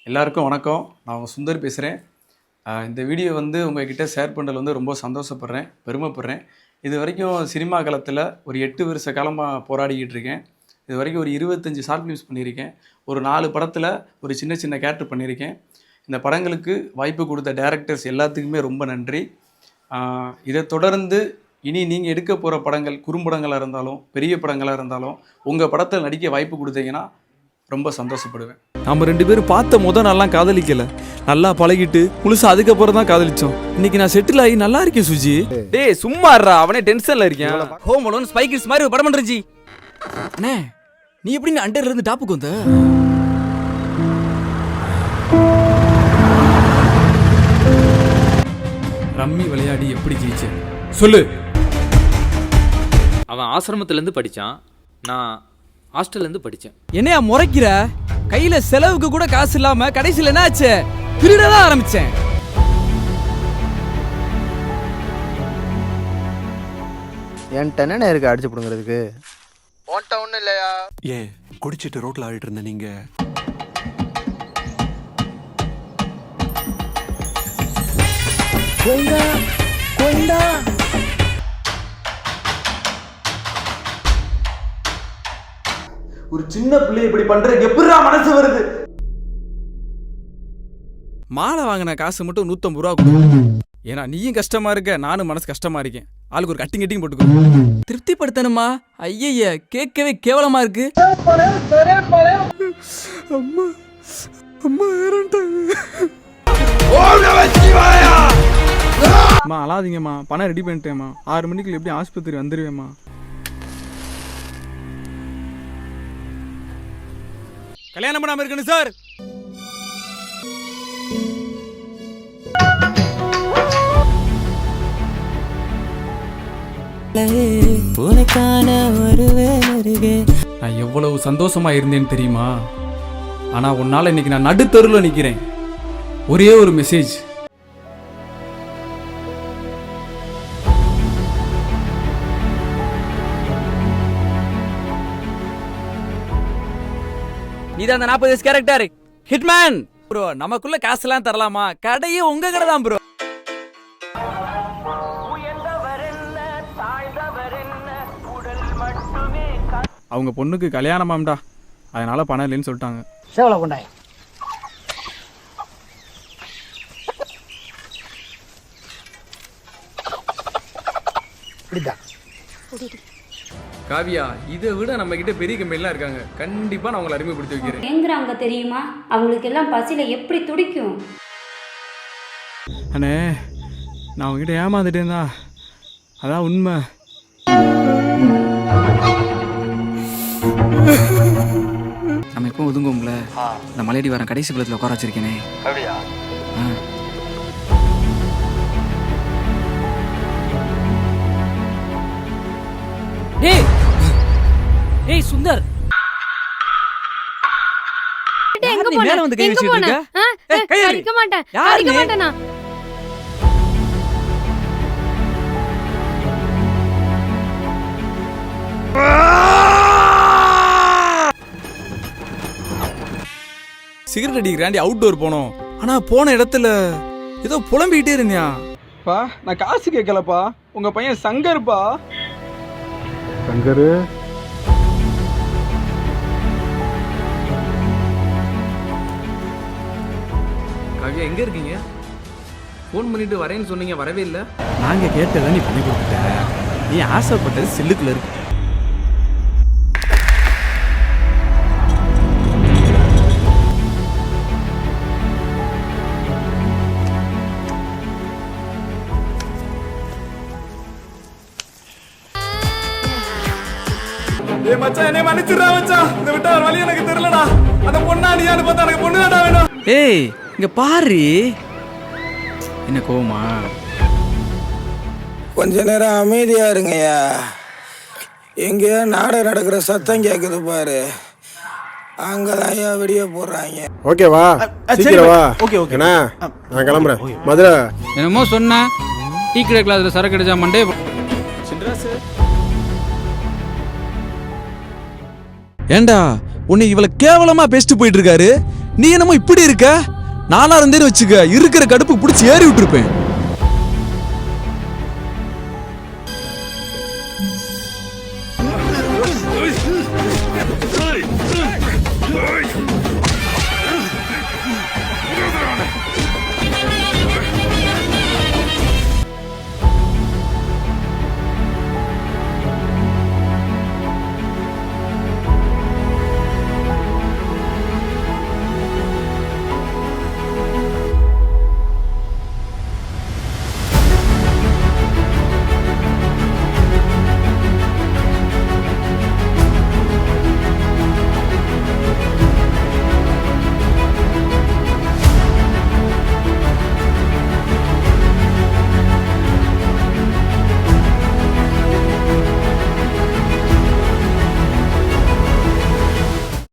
எல்லாருக்கும் வணக்கம். நான் உங்கள் சுந்தர் பேசுகிறேன். இந்த வீடியோ உங்கள்கிட்ட ஷேர் பண்ணுறதுல ரொம்ப சந்தோஷப்படுறேன், பெருமைப்படுறேன். இது வரைக்கும் சினிமா காலத்தில் ஒரு 8 வருஷ காலமாக போராடிக்கிட்டு இருக்கேன். இது வரைக்கும் ஒரு 25 ஷார்ட் ஃபிலிம்ஸ் பண்ணியிருக்கேன். ஒரு 4 படத்தில் ஒரு சின்ன சின்ன கேரக்டர் பண்ணியிருக்கேன். இந்த படங்களுக்கு வாய்ப்பு கொடுத்த டேரக்டர்ஸ் எல்லாத்துக்குமே ரொம்ப நன்றி. இதை தொடர்ந்து இனி நீங்கள் எடுக்க போகிற படங்கள் குறும்படங்களாக இருந்தாலும் பெரிய படங்களாக இருந்தாலும் உங்கள் படத்தில் நடிக்க வாய்ப்பு கொடுத்தீங்கன்னா ரொம்ப சந்தோஷப்படுவேன். நம்ம 2 பேரும் பார்த்த நாள்லாம் காதலிக்கல, நல்லா பழகிட்டு முழுசா அதுக்கப்புறம் தான் காதலிச்சோம். இன்னைக்கு நான் செட்டில் ஆகி நல்லா இருக்கேன் சுஜி. டேய் சும்மா இருடா, அவனே டென்ஷன்ல இருக்கேன். ஹோம் அலோன் ஸ்பை கிட்ஸ் மாதிரி ஒரு படம் பண்றீ. அண்ணே நீ எப்படி அண்டர்ல இருந்து டாப்புக்கு வந்த? ரம்மி விளையாடி எப்படி ஜெயிச்ச சொல்லு. அவன் ஆசிரமத்துல இருந்து படிச்சான், நான் ஹாஸ்டல்ல இருந்து படிச்சேன். என்னையா முறைக்கிற? கையில செலவுக்கு கூட காசு இல்லாம கடைசியில் என்ன ஆச்சு? திருடதான் ஆரம்பிச்சேன். என்கிட்ட என்ன இருக்கு அடிச்சு பிடுங்கிறதுக்கு? ஓன்ட்ட ஒன்றும் இல்லையா? ஏன் குடிச்சிட்டு ரோட்ல ஆடிட்டு இருந்த நீங்க? ஒரு சின்ன பிள்ளை இப்படி பண்றதுக்கு எப்படிடா மனசு வருது? மாலை வாங்கின காசு மட்டும் 150 ரூபா கொடு. ஏன்னா நீயும் கஷ்டமா இருக்க, நானும் மனசு கஷ்டமா இருக்கேன். ஆளுக்கு ஒரு கட்டிங் போட்டுக்கோ. திருப்திப்படுத்தணுமா? ஐய கேட்கவே கேவலமா இருக்கு. அம்மா அம்மா அம்மா அழாதீங்கம்மா, பணம் ரெடி பண்ணிட்டேம்மா. 6 மணிக்குள்ள எப்படி ஆஸ்பத்திரி வந்துருவேம்மா. கல்யாணம் பண்ணாம இருக்கணும் சார். நான் எவ்வளவு சந்தோஷமா இருந்தேன்னு தெரியுமா? ஆனா உன்னால இன்னைக்கு நான் நடுத்தருல நிக்கிறேன். ஒரே ஒரு மெசேஜ். நீதான் அந்த 40 கேரக்டர் ஹிட்மேன் ப்ரோ. நமக்குள்ள காசுலாம் தரலாமா? கடையே உங்க கடை தான் ப்ரோ. அவங்க பொண்ணுக்கு கல்யாணமாம்டா, அதனால பணம் இல்லைன்னு சொல்லிட்டாங்க. சேவலை கொண்டாய். காவியா, இதை விட நம்ம கிட்ட பெரிய கம்பெனிலாம் இருக்காங்க. கண்டிப்பா நான் உங்களை அறிமுகப்படுத்தி வைக்கிறேன். எங்கறாங்க தெரியுமா? அவங்களுக்கு எல்லாம் பசியில எப்படி துடிக்கும். அண்ணே நான் உங்ககிட்ட ஏமாந்துட்டேன்னா அதான் உண்மை. நம்ம எப்போ ஒதுங்குவோம்ல, இந்த மலையடி வர கடைசி குளத்தில் உட்கார வச்சிருக்கேனே. அப்படியா? ஏய் சுந்தர், எங்க நீ மேல வந்து கை வச்சிட்டு இருக்க? அடிக்க மாட்டேன், யாரு அடிக்க நீ? மாட்டேனா? சிகரெட் அடிக்கிறாண்டி அவுட்டோர் போனோம். ஆனா போன இடத்துல ஏதோ புலம்பிக்கிட்டே இருந்தியா? பா நான் காசு கேட்கலப்பா, உங்க பையன் சங்கர்ப்பா. சங்கரு காவியா எங்க இருக்கீங்க? ஃபோன் பண்ணிட்டு வரேன்னு சொன்னீங்க, வரவே இல்லை. நாங்க கேட்டதை நீ பண்ணி கொடுத்துட்ட. நீ ஆசைப்பட்டது செல்லுக்குள்ள இருக்கு. ஏய் மச்சான், என்னை மன்னிச்சிடுறா மச்சான். இந்த விட்ட ஒரு வழி எனக்கு தெரியலடா. அந்த பொண்ணா நீயான்னு பார்த்தா எனக்கு பொண்ணு தான்டா வேணும். ஏய் இங்க பாரு, என்ன கோவமா? கொஞ்ச நேரம் அமைதியா இருங்கய்யா. எங்கேயோ நாடகம் நடக்கிற சத்தம் கேட்குது பாரு, அங்கதான் வெடிய போடுறாங்க. ஓகேவா? சீக்கிரம் வா. ஓகே ஓகேண்ணா, நான் கிளம்புறேன். மதுரை என்னமோ சொன்ன டீ கடை கிளாஸ்ல சரக்கு அடிச்சா மண்டே. ஏண்டா உன்னை இவள கேவலமா பேசிட்டு போயிட்டு இருக்காரு. நீ என்னமோ இப்படி இருக்க? நானா இருந்தேன்னு வச்சுக்க, இருக்கிற கடுப்பு பிடிச்சி ஏறி விட்டுருப்பேன்.